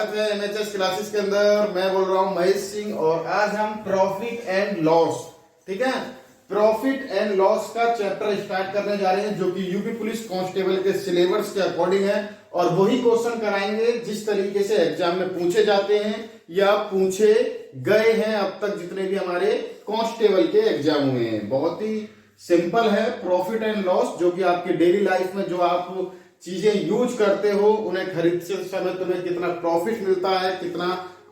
स्वागत है MHS classes के अंदर। मैं बोल रहा हूं महेश सिंह और आज हम प्रॉफिट एंड लॉस, ठीक है, प्रॉफिट एंड लॉस का चैप्टर स्टार्ट करने जा रहे हैं जो कि यूपी पुलिस कांस्टेबल के सिलेबस के अकॉर्डिंग है और वही क्वेश्चन कराएंगे जिस तरीके से एग्जाम में पूछे जाते हैं या पूछे गए हैं अब तक जितने भी हमारे कांस्टेबल के एग्जाम हुए हैं। बहुत ही सिंपल है प्रॉफिट एंड लॉस, जो कि आपकी डेली लाइफ में जो आप चीजें यूज करते हो उन्हें खरीदते समय तुम्हें कितना प्रॉफिट मिलता है, कितना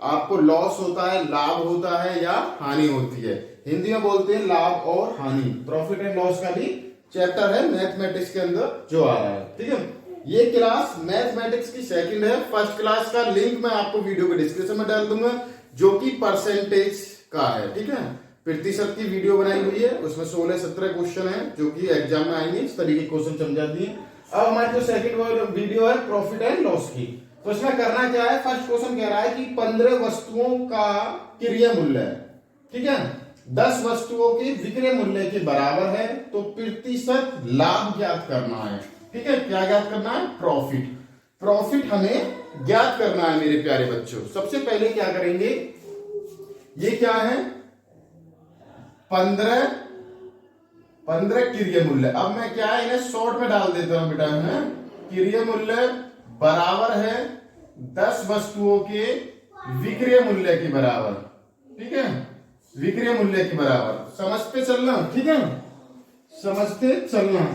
आपको लॉस होता है, लाभ होता है या हानि होती है। हिंदी में बोलते हैं लाभ और हानि। प्रॉफिट एंड लॉस का भी चैप्टर है मैथमेटिक्स के अंदर जो आ रहा है, ठीक है। ये क्लास मैथमेटिक्स की सेकंड है। फर्स्ट क्लास का लिंक मैं आपको वीडियो के डिस्क्रिप्शन में डाल दूंगा जो कि परसेंटेज का है, ठीक है, प्रतिशत की वीडियो बनाई हुई है। उसमें 16-17 क्वेश्चन है जो कि एग्जाम में आएंगे, इस तरीके के क्वेश्चन समझा दिए। अब हमारी जो सेकंड वीडियो है प्रॉफिट एंड लॉस की, तो इसमें करना क्या है। फर्स्ट क्वेश्चन कह रहा है कि 15 वस्तुओं का क्रय मूल्य है, ठीक है, 10 वस्तुओं के विक्रय मूल्य के बराबर है, तो प्रतिशत लाभ ज्ञात करना है, ठीक है। क्या ज्ञात करना है? प्रॉफिट। प्रॉफिट हमें ज्ञात करना है मेरे प्यारे बच्चों। सबसे पहले क्या करेंगे, ये क्या है 15 क्रय मूल्य। अब मैं क्या है इन्हें शॉर्ट में डाल देता हूं बेटा। मैं क्रय मूल्य बराबर है 10 वस्तुओं के विक्रय मूल्य के बराबर, ठीक है, विक्रय मूल्य के बराबर। समझते चलना, ठीक है, समझते चलना।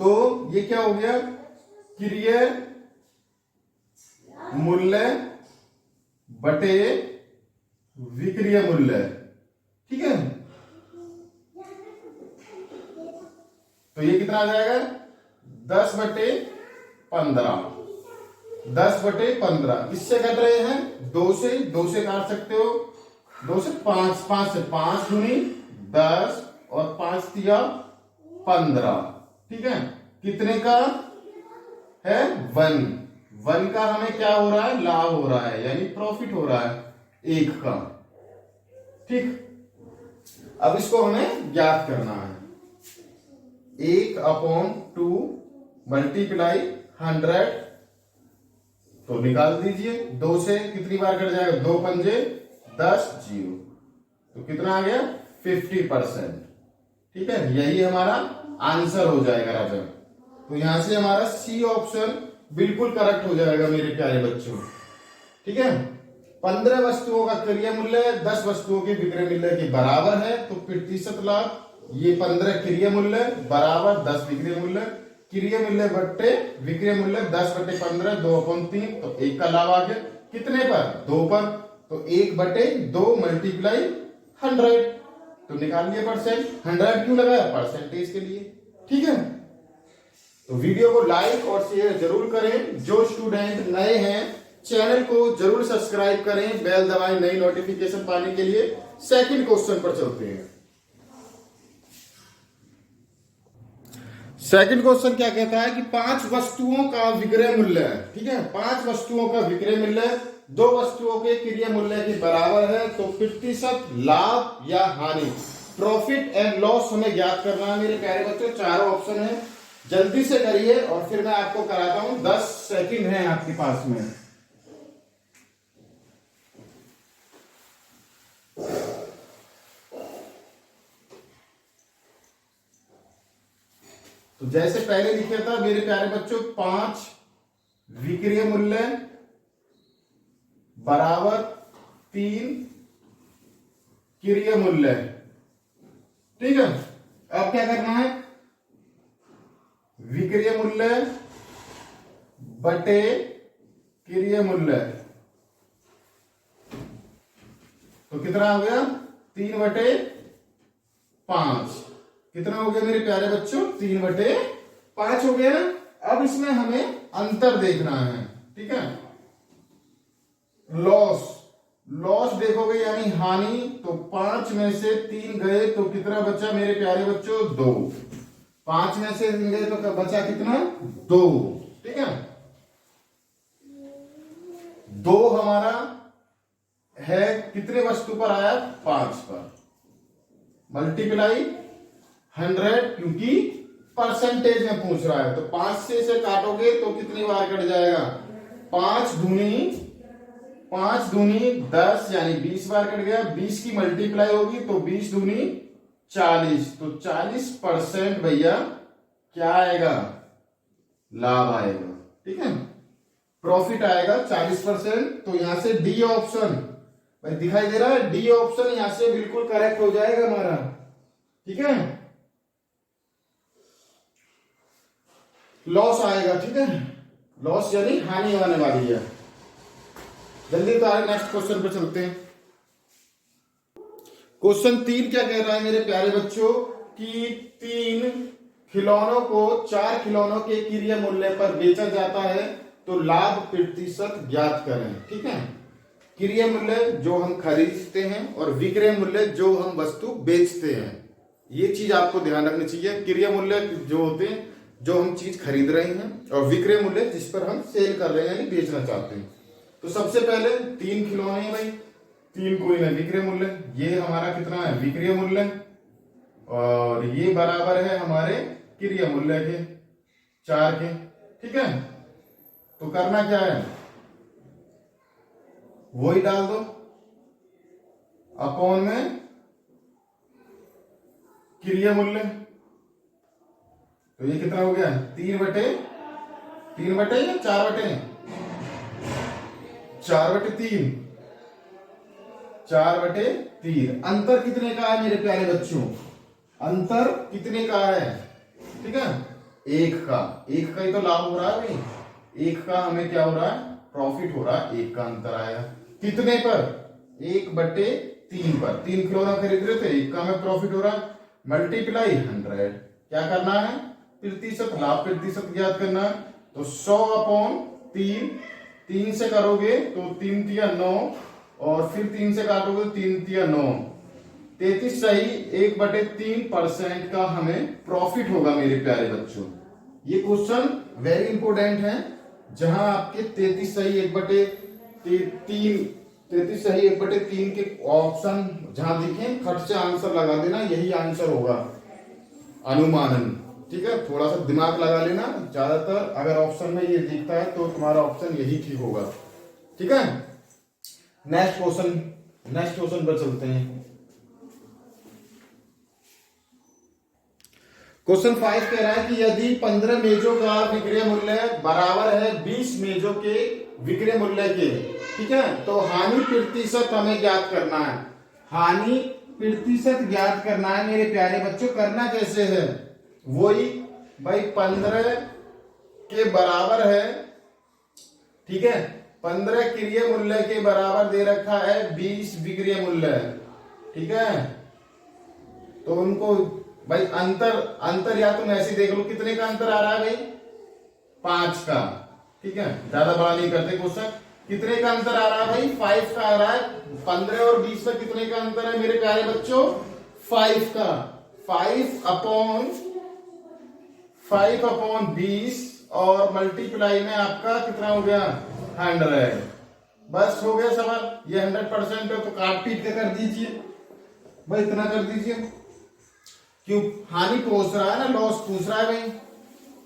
तो ये क्या हो गया, क्रय मूल्य बटे विक्रय मूल्य, ठीक है। तो ये कितना आ जाएगा 10 बटे 15, 10 बटे 15। किससे कट रहे हैं? 2 से काट सकते हो, 2 से 5, 5 से 5 दूनी 10 और 5 दिया 15, ठीक है। कितने का है? 1 का हमें क्या हो रहा है? लाभ हो रहा है, यानी प्रॉफिट हो रहा है 1 का, ठीक। अब इसको हमें ज्ञात करना है। 1/2 मल्टीप्लाई 100, तो निकाल दीजिए। 2 से कितनी बार कट जाएगा? 2 पंजे 10, 0, तो कितना आ गया 50%, ठीक है। यही हमारा आंसर हो जाएगा राजा। तो यहां से हमारा सी ऑप्शन बिल्कुल करेक्ट हो जाएगा मेरे प्यारे बच्चों, ठीक है। 15 वस्तुओं का क्रय मूल्य 10 वस्तुओं के विक्रय मूल्य के बराबर है, तो प्रतिशत लाभ ये 15 क्रय मूल्य बराबर 10 विक्रय मूल्य। क्रय मूल्य बट्टे विक्रय मूल्य 10 बटे 15, 2/3, तो 1 का लाभ आ गया। कितने पर? 2 पर, तो 1 बटे 2 मल्टीप्लाई 100, तो निकाल लिया परसेंट। 100 क्यों लगाया? परसेंटेज के लिए, ठीक है। तो वीडियो को लाइक और शेयर जरूर करें। जो स्टूडेंट नए हैं चैनल को जरूर सब्सक्राइब करें, बेल दबाएं नई नोटिफिकेशन पाने के लिए। सेकंड क्वेश्चन पर चलते हैं। सेकंड क्वेश्चन क्या कहता है कि 5 वस्तुओं का विक्रय मूल्य है, ठीक है, 5 वस्तुओं का विक्रय मूल्य 2 वस्तुओं के क्रय मूल्य के बराबर है, तो प्रतिशत लाभ या हानि, प्रॉफिट एंड लॉस हमें ज्ञात करना है मेरे प्यारे बच्चों। चारों ऑप्शन है, जल्दी से करिए और फिर मैं आपको कराता हूं। 10 सेकंड है आपके पास में। तो जैसे पहले लिखा था मेरे प्यारे बच्चों, 5 विक्रय मूल्य बराबर 3 क्रय मूल्य, ठीक है। अब क्या करना है? विक्रय मूल्य बटे क्रय मूल्य, तो कितना हो गया 3 बटे 5। कितना हो गया मेरे प्यारे बच्चों? 3 बटे 5 हो गया ना। अब इसमें हमें अंतर देखना है, ठीक है। लॉस देखोगे यानी हानि, तो 5 में से 3 गए तो कितना बचा मेरे प्यारे बच्चों? 2। 5 में से 3 गए तो बचा कितना? 2, ठीक है। 2 हमारा है कितने वस्तु पर आया? 5 पर, मल्टीप्लाई 100, क्योंकि परसेंटेज में पूछ रहा है, तो 5 से इसे काटोगे तो कितनी बार कट जाएगा? पांच दूनी 10 यानी 20 बार कट गया, 20 की मल्टीप्लाई होगी तो 20 दूनी 40, तो 40% भैया क्या आएगा, लाभ आएगा। ठीक है, प्रॉफिट आएगा 40%। तो यहां से डी ऑप्शन भाई दिखाई दे रहा है, डी ऑप्शन यहां से बिल्कुल करेक्ट हो जाएगा हमारा। ठीक है, लॉस आएगा। ठीक है, लॉस यानी हानि होने वाली है। जल्दी तो आगे नेक्स्ट क्वेश्चन पे चलते हैं। क्वेश्चन 3 क्या कह रहा है मेरे प्यारे बच्चों कि 3 खिलौनों को 4 खिलौनों के क्रय मूल्य पर बेचा जाता है तो लाभ प्रतिशत ज्ञात करें। ठीक है, क्रय मूल्य जो हम खरीदते हैं और विक्रय मूल्य जो हम वस्तु बेचते हैं, ये चीज आपको ध्यान रखनी चाहिए। क्रय मूल्य जो होते हैं जो हम चीज खरीद रहे हैं, और विक्रय मूल्य जिस पर हम सेल कर रहे हैं यानी बेचना चाहते हैं। तो सबसे पहले 3 खिलौने हैं भाई, 3 कोई है विक्रय मूल्य, ये हमारा कितना है विक्रय मूल्य, और ये बराबर है हमारे क्रय मूल्य के 4 के। ठीक है, तो करना क्या है, वही डाल दो अपॉन में क्रय मूल्य। तो ये कितना हो गया 3 बटे या 4 बटे 3, 4 बटे 3। अंतर कितने का है मेरे प्यारे बच्चों, अंतर कितने का है, ठीक है 1 का। 1 का ही तो लाभ हो रहा है भाई, 1 का हमें क्या हो रहा है, प्रॉफिट हो रहा है। 1 का अंतर आएगा कितने पर, 1 बटे 3 पर। 3 खिलौना खरीद रहे थे, 1 का हमें प्रॉफिट हो रहा है, मल्टीप्लाई 100। क्या करना है, प्रतिशत, लाभ प्रतिशत ज्ञात करना है। तो 100 अपॉन 3, 3 से करोगे तो 3 तिया 9, और फिर 3 से काटोगे तो 3 तिया 9, 33 सही 1/3% का हमें प्रॉफिट होगा मेरे प्यारे बच्चों। ये क्वेश्चन वेरी इंपोर्टेंट है, जहां आपके 33 सही 1/3 के ऑप्शन जहां दिखे खट से आंसर लगा देना, यही आंसर होगा अनुमानन। ठीक है, थोड़ा सा दिमाग लगा लेना, ज्यादातर अगर ऑप्शन में ये दिखता है तो तुम्हारा ऑप्शन यही ठीक होगा। ठीक है, नेक्स्ट क्वेश्चन पर चलते हैं। क्वेश्चन 5 कह रहा है कि यदि 15 मेजों का विक्रय मूल्य बराबर है 20 मेजों के विक्रय मूल्य के, ठीक है, तो हानि प्रतिशत हमें ज्ञात करना है। हानि प्रतिशत ज्ञात करना है मेरे प्यारे बच्चों। करना कैसे है, वही भाई 15 के बराबर है, ठीक है, 15 क्रय मूल्य के बराबर दे रखा है 20 विक्रय मूल्य। ठीक है, तो उनको भाई अंतर या तुम ऐसे देख लो कितने का अंतर आ रहा है भाई, 5 का। ठीक है, ज्यादा बड़ा नहीं करते क्वेश्चन। कितने का अंतर आ रहा है भाई, 5 का आ रहा है। 15 और 20 में कितने का अंतर है मेरे प्यारे बच्चों, 5 का। 5 अपॉन 20 और मल्टीप्लाई में आपका कितना हो गया 100। बस हो गया सवाल। ये 100% है तो काट पीट के कर दीजिए भाई, इतना कर दीजिए। क्यों, हानि पूछ रहा है ना, लॉस पूछ रहा है भाई,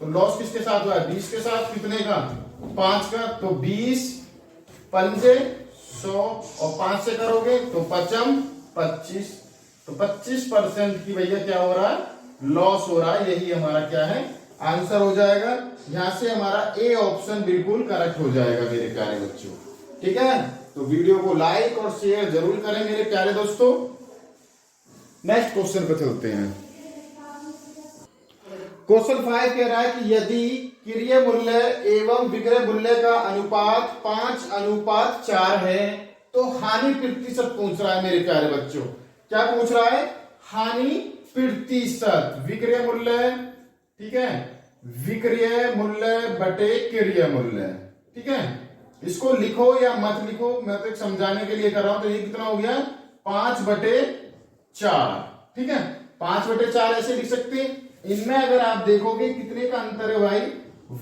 तो लॉस किसके साथ हुआ है, 20 के साथ। कितने का, 5 का। तो 20 पंजे 100 और 5 से करोगे तो 25। तो 25% की भैया क्या हो रहा है, लॉस हो रहा है। यही हमारा क्या है, आंसर हो जाएगा। यहां से हमारा ए ऑप्शन बिल्कुल करेक्ट हो जाएगा मेरे प्यारे बच्चों। ठीक है, तो वीडियो को लाइक और शेयर जरूर करें मेरे प्यारे दोस्तों। नेक्स्ट क्वेश्चन पे चलते हैं। क्वेश्चन 5 कह रहा है कि यदि क्रय मूल्य एवं विक्रय मूल्य का अनुपात 5:4 है तो हानि प्रतिशत पूछ रहा है मेरे प्यारे बच्चों। क्या पूछ रहा है, हानि प्रतिशत। विक्रय मूल्य, ठीक है, विक्रय मूल्य बटे क्रय मूल्य। ठीक है, इसको लिखो या मत लिखो, मैं तो समझाने के लिए कर रहा हूं। तो ये कितना हो गया 5/4। ठीक है, 5/4 ऐसे लिख सकते हैं। इनमें अगर आप देखोगे कितने का अंतर है भाई,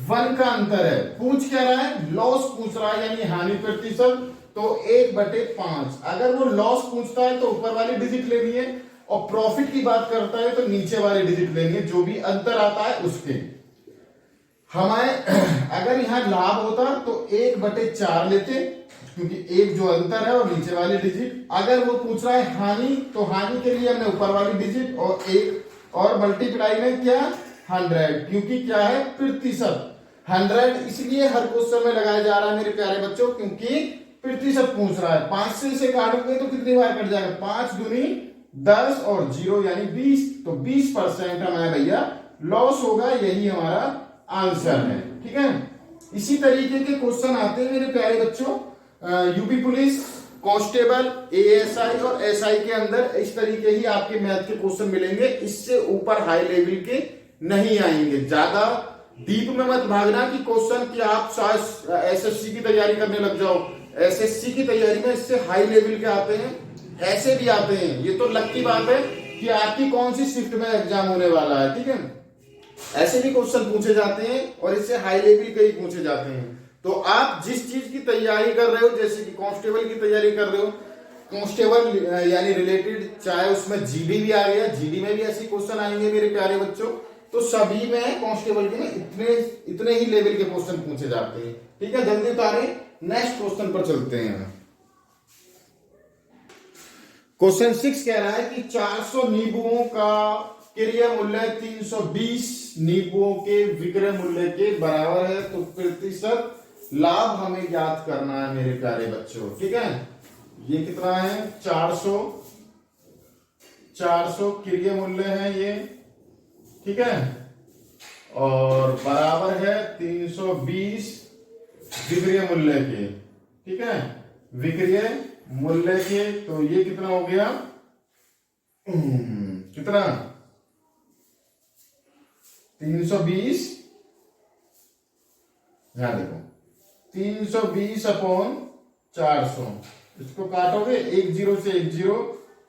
1 का अंतर है। पूछ क्या रहा है, लॉस पूछ रहा है, यानी हानि प्रतिशत। तो 1/5। अगर वो लॉस पूछता है तो ऊपर वाली डिजिट लेनी है, और प्रॉफिट की बात करता है तो नीचे वाली डिजिट लेनी है, जो भी अंतर आता है उसके। हमें अगर यहाँ लाभ होता तो 1/4 लेते, क्योंकि एक जो अंतर है और नीचे वाली डिजिट। अगर वो पूछ रहा है हानि, तो हानि के लिए हमने ऊपर वाली डिजिट और एक और मल्टीप्लाई में क्या 100, क्योंकि क्या है प्रतिशत। 100 इसलिए हर क्वेश्चन में लगाया जा रहा है मेरे प्यारे बच्चों, क्योंकि प्रतिशत पूछ रहा है। 5 से इसे काटोगे तो कितनी बार कट जाएगा, 5 दूनी 10 और 0 यानी 20, तो 20% हमारा भैया लॉस होगा, यही हमारा आंसर है। ठीक है, इसी तरीके के क्वेश्चन आते हैं मेरे प्यारे बच्चों यूपी पुलिस, कांस्टेबल, एएसआई और एसआई के अंदर इस तरीके ही आपके मैथ के क्वेश्चन मिलेंगे। इससे ऊपर हाई लेवल के नहीं आएंगे। ज्यादा डीप में मत भागना कि क्वेश्चन की आप एसएससी की तैयारी करने लग जाओ। एसएससी की तैयारी में इससे हाई लेवल के आते हैं, ऐसे भी आते हैं। ये तो लक की बात है कि आपकी कौन सी शिफ्ट में एग्जाम होने वाला है। ठीक है, ऐसे भी क्वेश्चन पूछे जाते हैं और इससे हाई लेवल के ही पूछे जाते हैं। तो आप जिस चीज की तैयारी कर रहे हो, जैसे कि कांस्टेबल की तैयारी कर रहे हो, कांस्टेबल यानी रिलेटेड, चाहे उसमें जीडी भी आ गया, जीडी में भी ऐसे क्वेश्चन आएंगे मेरे प्यारे बच्चों, तो सभी में कांस्टेबल के में इतने ही लेवल के क्वेश्चन पूछे जाते हैं। ठीक है, जल्दी उतारे, नेक्स्ट क्वेश्चन पर चलते हैं। क्वेश्चन 6 कह रहा है कि 400 नींबुओं का क्रय मूल्य 320 नींबुओं के विक्रय मूल्य के बराबर है, तो प्रतिशत लाभ हमें ज्ञात करना है मेरे प्यारे बच्चों। ठीक है, ये कितना है 400 क्रय मूल्य है ये। ठीक है, और बराबर है 320 विक्रय मूल्य के। ठीक है, विक्रय मूल्य के, तो ये कितना हो गया, कितना 320, यहां देखो 320/400, इसको काटोगे 1 0 से 1 0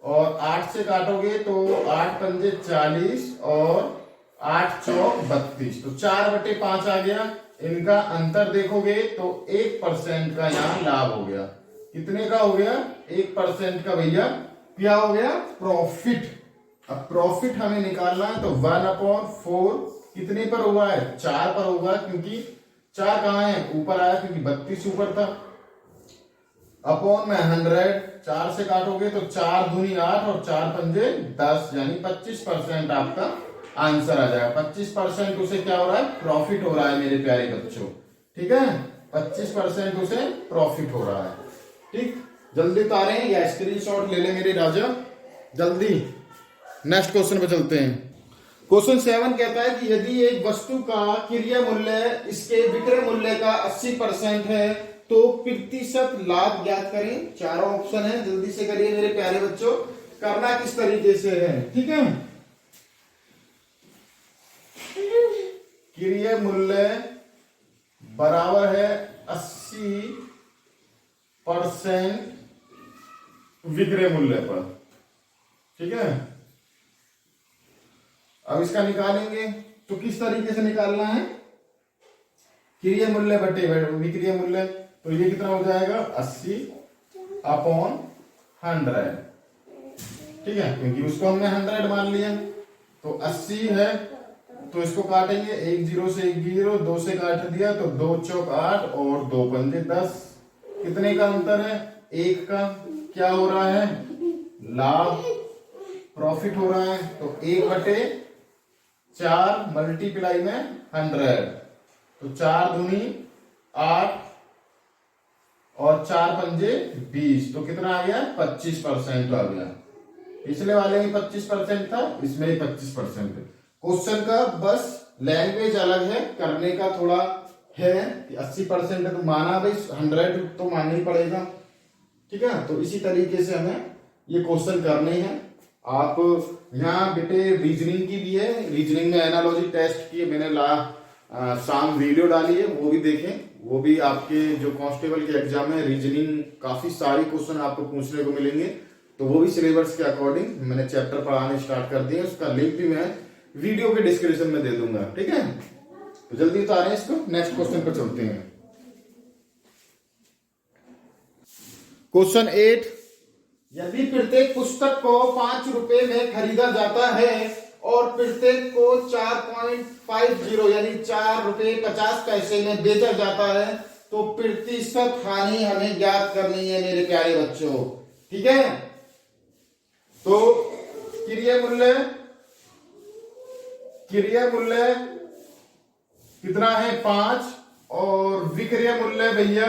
और 8 से काटोगे तो 8 पंजे 40 और 8 चौक 32, तो 4/5 आ गया। इनका अंतर देखोगे तो 1% का यहाँ लाभ हो गया। कितने का हो गया, 1% का भैया क्या हो गया, प्रॉफिट। अब प्रॉफिट हमें निकालना है तो 1/4 कितने पर हुआ है, 4 पर होगा, क्योंकि 4 कहां है, ऊपर आया, क्योंकि 32 ऊपर था। अपॉन में 100, 4 से काटोगे तो 4 दूनी 8 और 4 पंजे 10, यानी 25% आपका आंसर आ जाएगा। 25% उसे क्या हो रहा है, प्रॉफिट हो रहा है मेरे प्यारे बच्चों। ठीक है, 25% उसे प्रॉफिट हो रहा है। ठीक, जल्दी उतारें या स्क्रीनशॉट ले ले मेरे राजा, जल्दी नेक्स्ट क्वेश्चन पे चलते हैं। क्वेश्चन 7 कहता है कि यदि एक वस्तु का क्रय मूल्य इसके विक्रय मूल्य का 80% है तो प्रतिशत लाभ ज्ञात करें। चारों ऑप्शन है, जल्दी से करिए मेरे प्यारे बच्चों। करना किस तरीके से है, ठीक है, क्रय मूल्य बराबर है 80% विक्रय मूल्य पर। ठीक है, अब इसका निकालेंगे तो किस तरीके से निकालना है, क्रय मूल्य बटे विक्रय मूल्य, तो ये कितना हो जाएगा 80/100। ठीक है, क्योंकि उसको हमने 100 मान लिया, तो 80 है, तो इसको काटेंगे 1 0 से 1 0, 2 से काट दिया तो 2 चौक 8 और 2 पंजे 10। कितने का अंतर है, 1 का। क्या हो रहा है, लाभ, प्रॉफिट हो रहा है, तो 1/4 मल्टीप्लाई में 100, तो 4 दूनी 8 और 4 पंजे 20, तो कितना आ गया 25% आ गया। पिछले वाले में 25% था, इसमें ही 25%। क्वेश्चन का बस लैंग्वेज अलग है, करने का थोड़ा है कि 80% है तो माना भाई 100 तो मानना ही पड़ेगा। ठीक है, तो इसी तरीके से हमें ये क्वेश्चन करने हैं। आप यहाँ बेटे रीजनिंग की भी है, रीजनिंग में एनालॉजी टेस्ट की मैंने शाम वीडियो डाली है, वो भी देखें। वो भी आपके जो कांस्टेबल के एग्जाम है, रीजनिंग काफी सारी क्वेश्चन आपको पूछने को मिलेंगे, तो वो भी सिलेबस के अकॉर्डिंग मैंने चैप्टर पढ़ाने स्टार्ट कर दिए। उसका लिंक भी मैं वीडियो के डिस्क्रिप्शन में दे दूंगा। ठीक है, तो जल्दी उतारें इसको, नेक्स्ट क्वेश्चन पर चलते हैं। क्वेश्चन 8, यदि प्रत्येक पुस्तक को 5 रुपए में खरीदा जाता है और प्रत्येक को 4.50 यानी 4 रुपए 50 पैसे में बेचा जाता है, तो प्रतिशत हानि हमें ज्ञात करनी है मेरे प्यारे बच्चों। ठीक है, तो क्रिय मूल्य कितना है 5 और विक्रय मूल्य भैया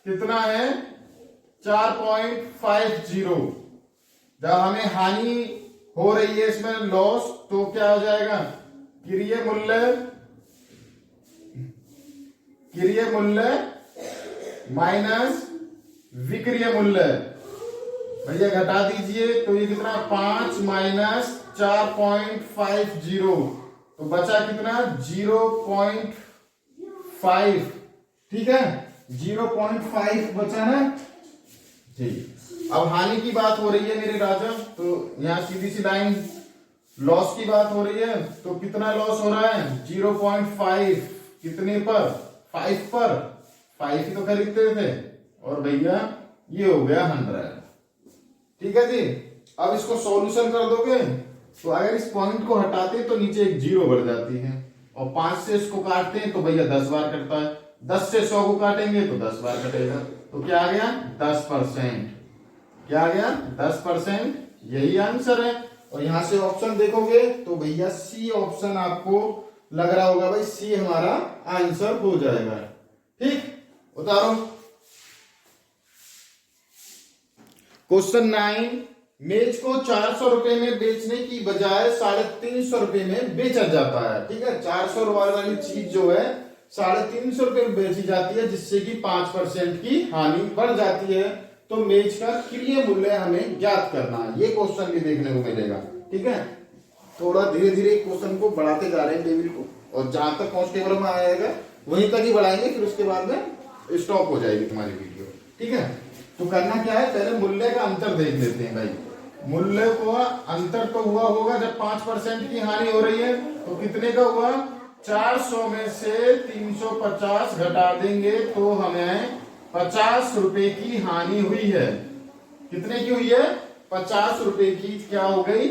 कितना है 4.50। जब हमें हानि हो रही है इसमें लॉस, तो क्या हो जाएगा क्रिय मूल्य माइनस विक्रय मूल्य, भैया घटा दीजिए, तो ये कितना 5 माइनस 4.50, तो बचा कितना 0.5। ठीक है, 0.5 बचा ना जी। अब हानि की बात हो रही है मेरे राजा, तो यहां सीधी सी लाइन लॉस की बात हो रही है, तो कितना लॉस हो रहा है 0.5, कितने पर 5 पर, 5 ही तो खरीदते थे, और भैया ये हो गया 100। ठीक है जी। अब इसको सॉल्यूशन कर दोगे, तो अगर इस पॉइंट को हटाते तो नीचे एक 0 बढ़ जाती है, और 5 से इसको काटते हैं तो भैया 10 बार कटता है, 10 से 100 को काटेंगे तो 10 बार कटेगा, तो क्या आ गया 10%। क्या आ गया 10%, यही आंसर है। और यहां से ऑप्शन देखोगे तो भैया सी ऑप्शन आपको लग रहा होगा, भाई सी हमारा आंसर हो जाएगा। ठीक, उतारो क्वेश्चन 9। मेज को 400 रुपए में बेचने की बजाय 350 रुपए में बेचा जाता है। ठीक है, 400 वाली चीज जो है 350 रुपए में बेची जाती है, जिससे कि 5% की हानि बढ़ जाती है। तो मेज का क्रिय मूल्य हमें ज्ञात करना है, ये क्वेश्चन भी देखने को मिलेगा। ठीक है, थोड़ा धीरे धीरे क्वेश्चन को बढ़ाते जा रहे हैं टेबल को, और जहां तक कांस्टेबल में आएगा वहीं तक ही बढ़ाएंगे, फिर उसके बाद में स्टॉप हो जाएगी तुम्हारी वीडियो। ठीक है, तो करना क्या है, पहले मूल्य का अंतर देख लेते हैं भाई। मूल्य को अंतर तो हुआ होगा जब 5% की हानि हो रही है, तो कितने का हुआ 400 में से 350 घटा देंगे तो हमें 50 रुपए की हानि हुई है। कितने की हुई है 50 रुपए की क्या हो गई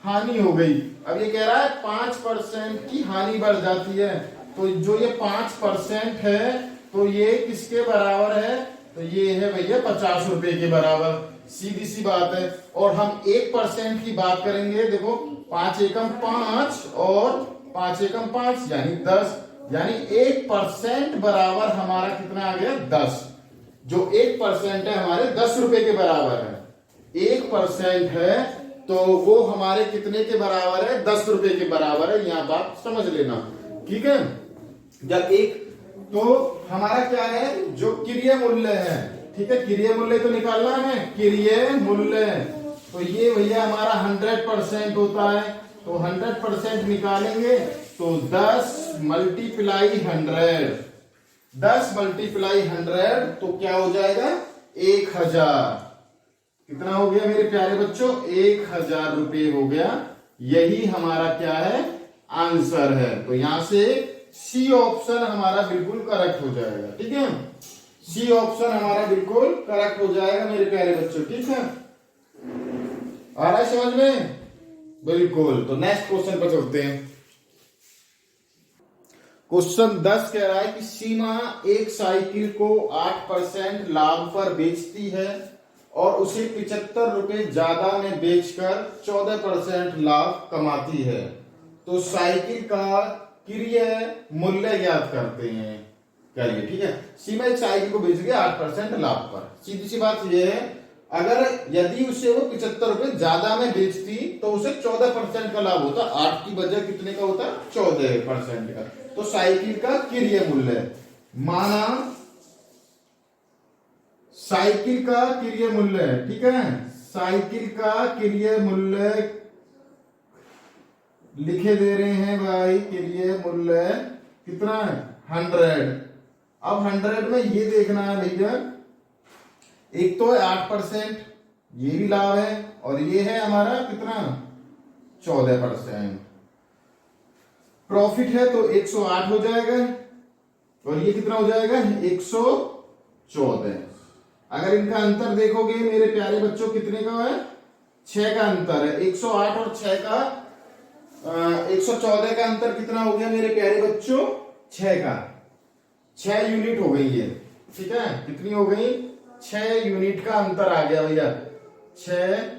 हानि हो गई। अब ये कह रहा है 5% की हानि बढ़ जाती है, तो जो ये 5% है तो ये किसके बराबर है, तो ये है भैया 50 रुपए के बराबर, सीधी सी बात है। और हम 1% की बात करेंगे, देखो 5 एकम 5 और 5 एकम 5 यानी 10, यानी 1% बराबर हमारा कितना आ गया 10। जो 1% है हमारे 10 रुपए के बराबर है। 1% है तो वो हमारे कितने के बराबर है 10 रुपए के बराबर है, यहां बात समझ लेना। ठीक है, जब एक तो हमारा क्या है जो क्रिय मूल्य है। ठीक है, क्रिय मूल्य तो निकालना है, क्रिय मूल्य तो ये भैया हमारा 100% होता है, तो 100% निकालेंगे तो 10 मल्टीप्लाई 100, 10 मल्टीप्लाई 100 तो क्या हो जाएगा 1000। कितना हो गया मेरे प्यारे बच्चों 1000 रुपए हो गया। यही हमारा क्या है आंसर है। तो यहां से सी ऑप्शन हमारा बिल्कुल करेक्ट हो जाएगा। ठीक है, सी ऑप्शन हमारा बिल्कुल करेक्ट हो जाएगा मेरे प्यारे बच्चों। ठीक है, आ रहा है समझ में बिल्कुल। तो नेक्स्ट क्वेश्चन पर चलते हैं। क्वेश्चन 10 कह रहा है कि सीमा एक साइकिल को 8% लाभ पर बेचती है और उसे 75 रुपए ज्यादा में बेचकर 14% लाभ कमाती है, तो साइकिल का क्रिय मूल्य ज्ञात करते हैं। करिए। ठीक है, सीमा एक साइकिल को बेच रही है 8% लाभ पर। सीधी सी बात यह है, अगर यदि उसे वो 75 रुपए ज्यादा में बेचती तो उसे 14% का लाभ होता। 8 की बजाय कितने का होता 14% का। तो साइकिल का क्रिय मूल्य माना साइकिल का क्रिय मूल्य। ठीक है, साइकिल का क्रिय मूल्य लिखे दे रहे हैं भाई। क्रिय मूल्य कितना है 100। अब 100 में ये देखना है भैया, एक तो है 8%, ये भी लाभ है, और ये है हमारा कितना 14%। प्रॉफिट है तो 108 हो जाएगा, और ये कितना हो जाएगा 114। अगर इनका अंतर देखोगे मेरे प्यारे बच्चों कितने का है 6 का अंतर है। 108 और 6 का 114 का अंतर कितना हो गया मेरे प्यारे बच्चों? 6 का। 6 यूनिट हो गई ये, ठीक है। कितनी हो गई? 6 यूनिट का अंतर आ गया भैया। 6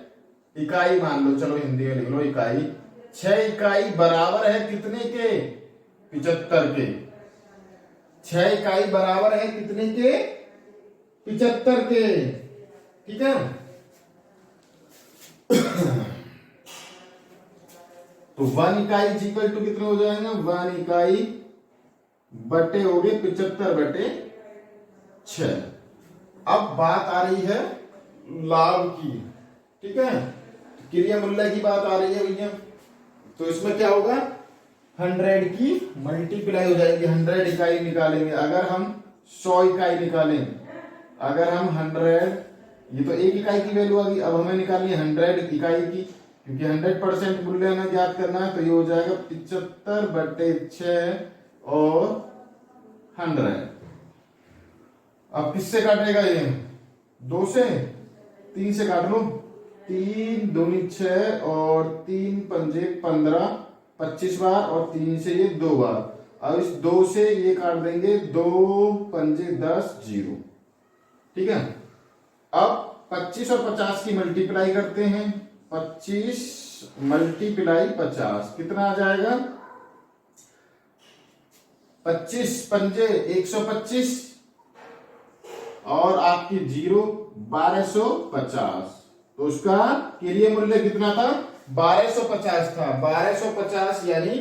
इकाई मान लो, चलो हिंदी में लिख लो इकाई। 6 इकाई बराबर है कितने के? 75 के। 6 इकाई बराबर है कितने के? 75 के, ठीक है। तो 1 इकाई इक्वल टू कितने हो जाएगा? 1 इकाई बटे हो गए 75 बटे 6। अब बात आ रही है लाभ की, ठीक है। क्रिया मूल्य की बात आ रही है भैया। तो इसमें क्या होगा? 100 की मल्टीप्लाई हो जाएगी, 100 इकाई निकालेंगे। अगर हम 100 इकाई निकालें, अगर हम 100, ये तो 1 इकाई की वैल्यू आ गई, अब हमें निकालनी है 100 इकाई की, क्योंकि 100% मूल्य हमें ज्ञात करना है। तो ये हो जाएगा 75 बटे 6 और 100। अब किससे काटेगा ये? 2 से, 3 से काट लो। 3 दूनी 6 और 3 पंजे 15, 25 बार, और 3 से ये 2 बार। अब इस 2 से ये काट देंगे, 2 पंजे 10, 0, ठीक है। अब 25 और 50 की मल्टीप्लाई करते हैं। 25 मल्टीप्लाई 50 कितना आ जाएगा? 25 पंजे 125 और आपकी 0, 1250। तो उसका क्रिया मूल्य कितना था? 1250 था। 1250 यानी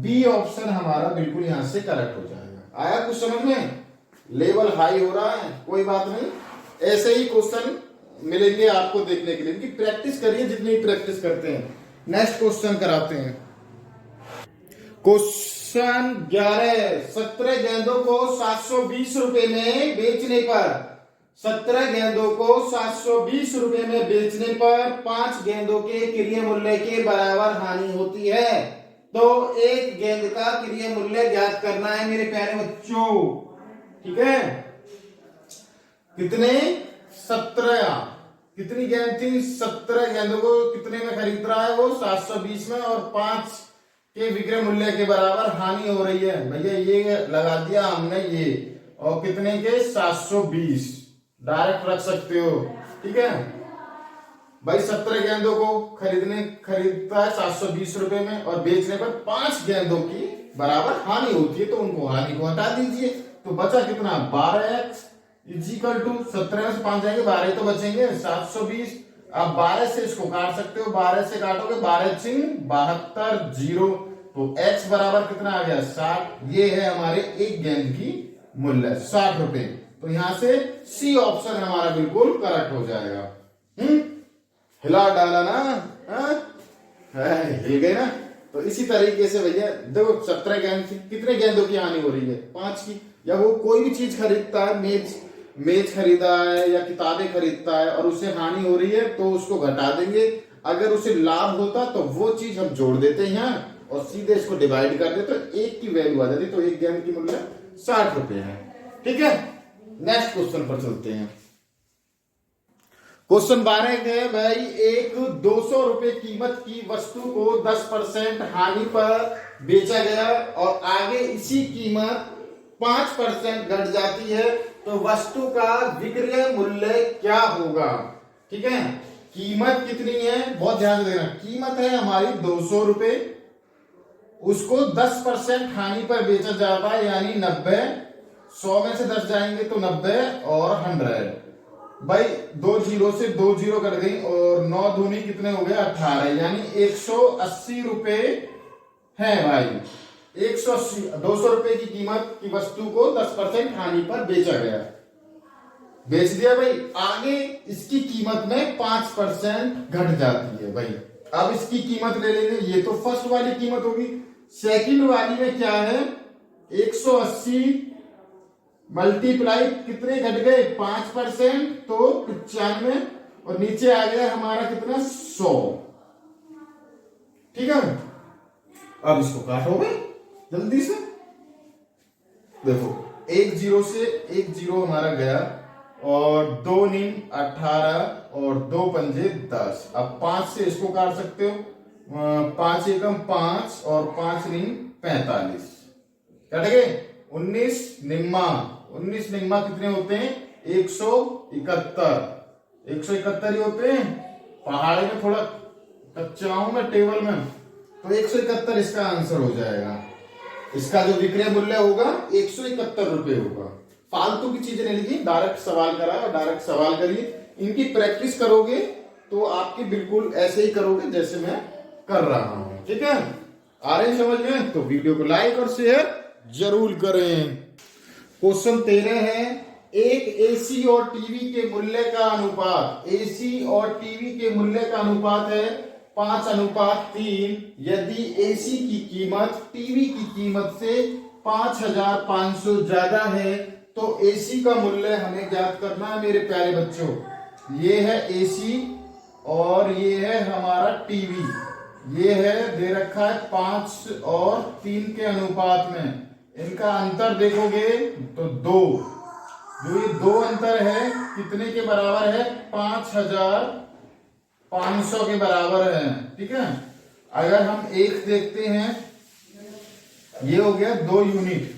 बी ऑप्शन हमारा बिल्कुल यहां से करेक्ट हो जाएगा। आया कुछ समझ में? लेवल हाई हो रहा है, कोई बात नहीं, ऐसे ही क्वेश्चन मिलेंगे आपको देखने के लिए। इनकी प्रैक्टिस करिए, जितनी प्रैक्टिस करते हैं। नेक्स्ट क्वेश्चन कराते हैं। क्वेश्चन 11, 17 गेंदों को 720 रुपए में बेचने पर, 17 गेंदों को 720 रुपए में बेचने पर 5 गेंदों के क्रिय मूल्य के बराबर हानि होती है। तो एक गेंद का क्रिय मूल्य ज्ञात करना है मेरे प्यारे बच्चों, ठीक है। कितने? 17। कितनी गेंद थी? 17 गेंदों को कितने में खरीद रहा है वो? 720 में, और 5 के विक्रय मूल्य के बराबर हानि हो रही है। भैया ये लगा दिया हमने ये, और कितने के? 720 डायरेक्ट रख सकते हो, ठीक है भाई। 17 गेंदों को खरीदता है 720 रुपए में, और बेचने पर 5 गेंदों की बराबर हानि होती है। तो उनको हानि को हटा दीजिए। तो बचा कितना? 12x इजिकल टू 17 में से 5 जाएंगे, 12 तो बचेंगे 720। अब 12 से इसको काट सकते हो, 12 से काटोगे 12 चिंग 72, 0। तो x बराबर कितना आ गया? 60। ये है हमारे एक गेंद की मूल्य, 60 रुपए। तो यहां से सी ऑप्शन हमारा बिल्कुल करेक्ट हो जाएगा। हिला डाला ना, हिल गए ना। तो इसी तरीके से भैया देखो, 17 गेंद की कितने गेंदों की हानि हो रही है? 5 की। या वो कोई भी चीज खरीदता है, मेज खरीदा है या किताबें खरीदता है, और उसे हानि हो रही है, तो उसको घटा देंगे। अगर उसे लाभ होता तो वो चीज हम जोड़ देते हैं यहाँ, और सीधे इसको डिवाइड कर देते, तो एक की वैल्यू आ जाती। तो एक गेंद की मूल्य 60 रुपए है, ठीक है। नेक्स्ट क्वेश्चन पर चलते हैं। क्वेश्चन 12 के भाई, एक 200 रुपए कीमत की वस्तु को 10% हानि पर बेचा गया, और आगे इसी कीमत 5% घट जाती है, तो वस्तु का विक्रय मूल्य क्या होगा? ठीक है। कीमत कितनी है? बहुत ध्यान देना। कीमत है हमारी 200 रुपए, उसको 10% हानि पर बेचा जाता है, यानी 90। 100 में से 10 जाएंगे तो 90 और 100। भाई 2 जीरो से 2 जीरो कर गई, और 9 दूनी कितने हो गए? 18, यानी 180 रुपए है भाई। 180, 200 रुपए की कीमत की वस्तु को 10% हानि पर बेचा गया, बेच दिया भाई। आगे इसकी कीमत में 5% घट जाती है भाई। अब इसकी कीमत ले लेंगे, ये तो फर्स्ट वाली कीमत होगी। सेकंड वाली में क्या है? 180 मल्टीप्लाई कितने घट गए? 5%, तो 95, और नीचे आ गया हमारा कितना? 100, ठीक है। अब इसको काटो भाई जल्दी से। देखो 1 जीरो से 1 जीरो हमारा गया, और 2 नीम 18, और 2 पंजे 10। अब 5 से इसको काट सकते हो, 5 एकम 5 और 5 रिंग 45 कट गए। 19 निम्मा, 19 निम्मा कितने होते हैं? 171, 171 ही होते हैं। पहाड़ी में थोड़ा कच्चा हूं मैं टेबल में, तो 171 इसका आंसर हो जाएगा। इसका जो विक्रय मूल्य होगा 171 रुपए होगा। फालतू की चीजें नहीं लिखी, डायरेक्ट सवाल करा और डायरेक्ट सवाल करिए। इनकी प्रैक्टिस करोगे तो आपकी बिल्कुल ऐसे ही करोगे जैसे मैं कर रहा हूं। ठीक है, आ रहे समझ में? तो वीडियो को लाइक और शेयर जरूर करें। क्वेश्चन 13 है, एक एसी और टीवी के मूल्य का अनुपात, एसी और टीवी के मूल्य का अनुपात है 5:3। यदि एसी की कीमत टीवी की कीमत से 5500 ज्यादा है तो एसी का मूल्य हमें ज्ञात करना है मेरे प्यारे बच्चों। ये है एसी और ये है हमारा टीवी। ये है दे रखा है 5 और 3 के अनुपात में। इनका अंतर देखोगे तो 2, जो ये 2 अंतर है कितने के बराबर है? 5500 के बराबर है। ठीक है, अगर हम एक देखते हैं, ये हो गया 2 यूनिट।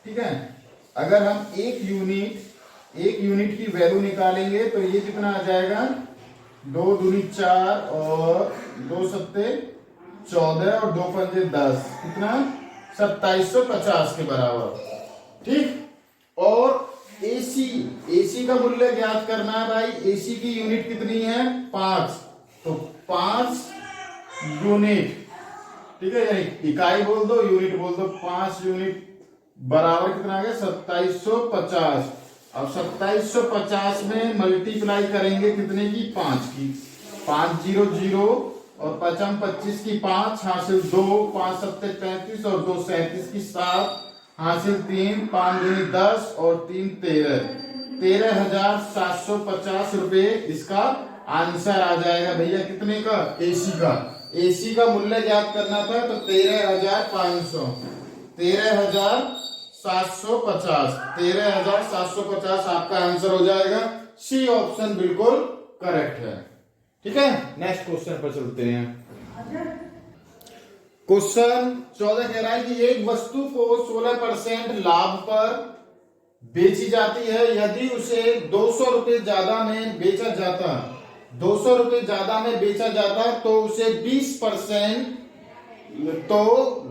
ठीक है, अगर हम एक यूनिट की वैल्यू निकालेंगे तो ये कितना आ जाएगा? 2 दूनी 4 और 2 सत्ते 14 और 2 पंजे 10, कितना? 2750 के बराबर। ठीक, और एसी का मूल्य ज्ञात करना है भाई। एसी की यूनिट कितनी है? 5, तो 5 यूनिट। ठीक है, यानी इकाई बोल दो, यूनिट बोल दो। 5 यूनिट बराबर कितना आ गया? 2750। अब 2750 में मल्टीप्लाई करेंगे कितने की? 5 की। 500 और 5 25 की 5 हासिल 2, 5 सत्ते 35 और 2 37 की 7 हासिल 3, 5 दूनी 10 और 3 13, 13,750 रुपए इसका आंसर आ जाएगा भैया। कितने का? एसी का। एसी का मूल्य ज्ञात करना था तो 13,500, 13,750, 13,750 आपका आंसर हो जाएगा। सी ऑप्शन बिल्कुल करेक्ट है। ठीक है, नेक्स्ट क्वेश्चन पर चलते हैं। क्वेश्चन 14 कह रहा है कि एक वस्तु को 16% लाभ पर बेची जाती है। यदि उसे 200 रुपए ज्यादा में बेचा जाता, 200 रुपए ज्यादा में बेचा जाता तो उसे 20%, तो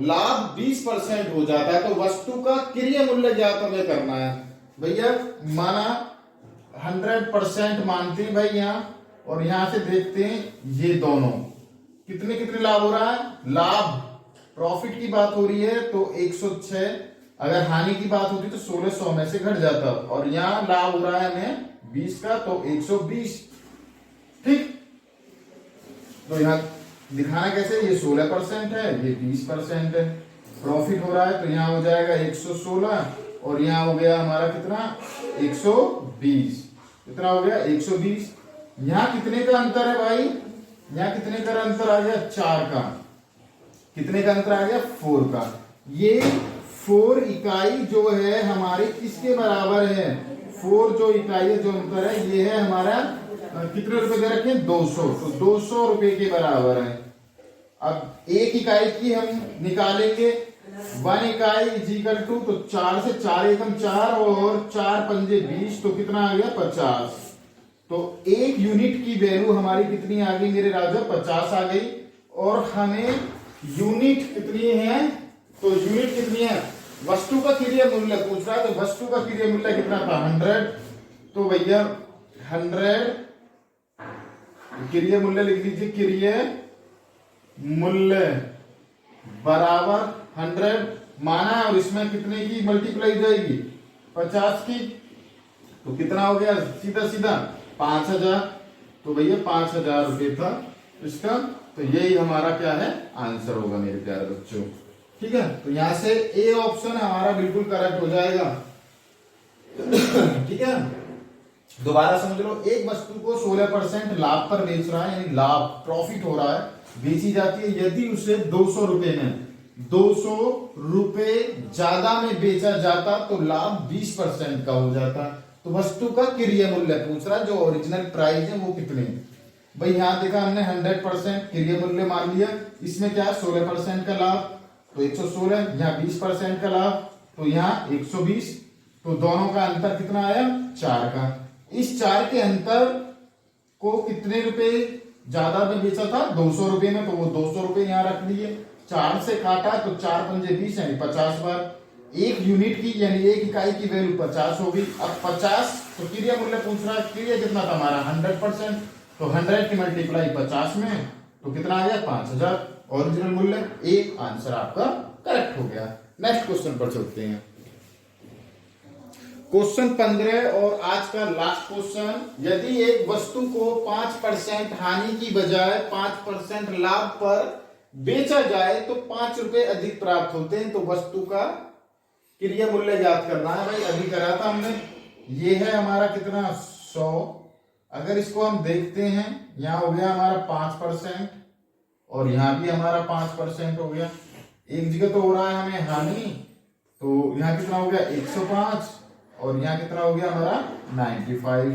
लाभ 20% हो जाता है। तो वस्तु का क्रय मूल्य ज्ञात हमें करना है भैया। माना 100% मानते हैं भाई यहाँ, और यहां से देखते हैं ये दोनों कितने कितने लाभ हो रहा है। लाभ प्रॉफिट की बात हो रही है तो 106, अगर हानि की बात होती तो 1600 में से घट जाता, और यहाँ लाभ हो रहा है हमें 20 का तो 120। ठीक, तो यहाँ दिखाना कैसे? ये 16% है, ये 20% है। प्रॉफिट हो रहा है तो यहाँ हो जाएगा 116 और यहाँ हो गया हमारा कितना? 120। कितना हो गया? 120। यहाँ कितने का अंतर है भाई? यहाँ कितने का अंतर आ गया? 4 का। कितने का अंतर आ गया? 4 का। ये 4 इकाई जो है हमारी किसके बराबर है? 4 जो इकाई है, जो अंतर है, ये है हमारा कितने रुपए दे रखे? 200, तो 200 रुपए के बराबर है। अब एक इकाई की हम निकालेंगे, 1 इकाई इजिकल टू, तो 4 से 4 एकम 4 और 4 पंजे 20, तो कितना आ गया? 50। तो एक यूनिट की वैल्यू हमारी कितनी आ गई मेरे राजा? 50 आ गई। और हमें यूनिट कितनी है? तो यूनिट कितनी है? वस्तु का क्रय मूल्य पूछ रहा है, तो वस्तु का क्रय मूल्य कितना था? 100। तो भैया 100 क्रय मूल्य लिख लीजिए। क्रय मूल्य बराबर 100 माना, और इसमें कितने की मल्टीप्लाई जाएगी? 50 की। तो कितना हो गया? सीधा सीधा 5000। तो भैया 5000 रुपए था इसका। तो यही हमारा क्या है? आंसर होगा मेरे प्यारे बच्चों। ठीक है, तो यहां से ए ऑप्शन हमारा बिल्कुल करेक्ट हो जाएगा। ठीक है, दोबारा समझ लो। एक वस्तु को 16% लाभ पर बेच रहा है, यानी लाभ प्रॉफिट हो रहा है, बेची जाती है। यदि उसे 200 रुपए में 200 रुपए ज्यादा में बेचा जाता तो लाभ 20% का हो जाता। तो वस्तु का क्रय मूल्य पूछ रहा है, जो ओरिजिनल प्राइस है वो कितने? भाई यहाँ देखा हमने 100% क्रिया मूल्य मान लिया, इसमें क्या 16% का लाभ, तो 116, यहाँ 20% का लाभ, तो यहाँ 120, तो दोनों का अंतर कितना आया 4 का। इस 4 के अंतर को कितने रुपए ज्यादा में बेचा था 200 रुपए में, तो वो 200 रुपए यहाँ रख लिए, 4 से काटा तो 4 पंजे 20 यानी 50 बार, एक यूनिट की यानी एक इकाई की वैल्यू 50 होगी। अब 50 तो क्रिया मूल्य पूछ रहा है, क्रिया कितना था हमारा 100%, तो 100 की मल्टीप्लाई 50 में तो कितना आ गया 5000 ओरिजिनल मूल्य। एक आंसर आपका करेक्ट हो गया। नेक्स्ट क्वेश्चन पर चलते हैं, क्वेश्चन 15 और आज का लास्ट क्वेश्चन। यदि एक वस्तु को 5% हानि की बजाय 5% लाभ पर बेचा जाए तो 5 रुपए अधिक प्राप्त होते हैं, तो वस्तु का क्रिया मूल्य ज्ञात करना है। भाई अभी करा था हमने, ये है हमारा कितना 100, अगर इसको हम देखते हैं यहाँ हो गया हमारा 5% और यहाँ भी हमारा 5% हो गया, एक जगह तो हो रहा है हमें हानि, तो यहाँ कितना हो गया 105 और यहाँ कितना हो गया हमारा 95,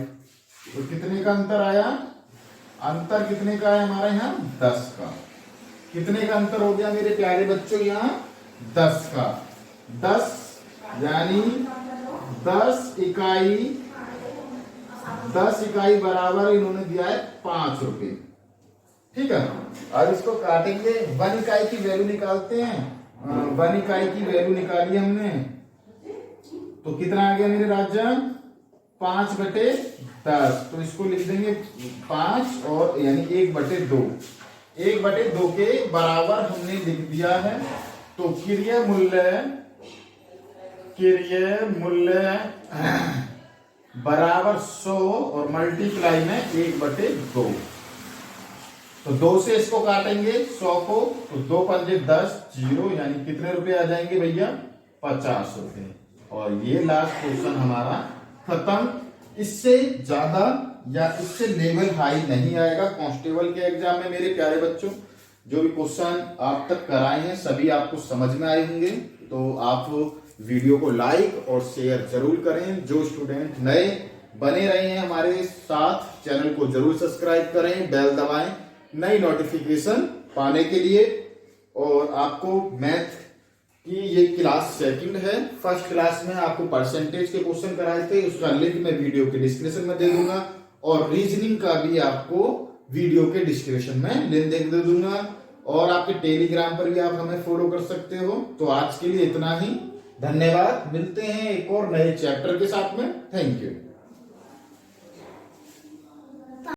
तो कितने का अंतर आया, अंतर कितने का है हमारा यहाँ 10 का। कितने का अंतर हो गया मेरे प्यारे बच्चों यहाँ 10 का, 10 यानी 10 इकाई बराबर इन्होंने दिया है 5 रुपए। ठीक है, और इसको काटेंगे, 1 इकाई की वैल्यू निकालते हैं, 1 इकाई की वैल्यू निकाली हमने, तो कितना आ गया मेरे राजा 5/10, तो इसको लिख देंगे 5 और यानी 1/2, 1/2 के बराबर हमने लिख दिया है। तो क्रिया मूल्य बराबर 100 और मल्टीप्लाई में 1/2, तो 2 से इसको काटेंगे 100 को, तो 2 पंजे 10, 0 यानी कितने रुपए आ जाएंगे भैया 50 रुपए। और ये लास्ट क्वेश्चन हमारा खत्म। इससे ज्यादा या इससे लेवल हाई नहीं आएगा कांस्टेबल के एग्जाम में मेरे प्यारे बच्चों। जो भी क्वेश्चन आप तक कराए हैं सभी आपको समझ में आए होंगे, तो आप वीडियो को लाइक और शेयर जरूर करें। जो स्टूडेंट नए बने रहे हैं हमारे साथ, चैनल को जरूर सब्सक्राइब करें, बेल दबाएं नई नोटिफिकेशन पाने के लिए। और आपको मैथ की ये क्लास सेकंड है, फर्स्ट क्लास में आपको परसेंटेज के क्वेश्चन कराए थे, उसका लिंक मैं वीडियो के डिस्क्रिप्शन में दे दूंगा, और रीजनिंग का भी आपको वीडियो के डिस्क्रिप्शन में लिंक दे दूंगा, और आपके टेलीग्राम पर भी आप हमें फॉलो कर सकते हो। तो आज के लिए इतना ही, धन्यवाद, मिलते हैं एक और नए चैप्टर के साथ में। Thank you.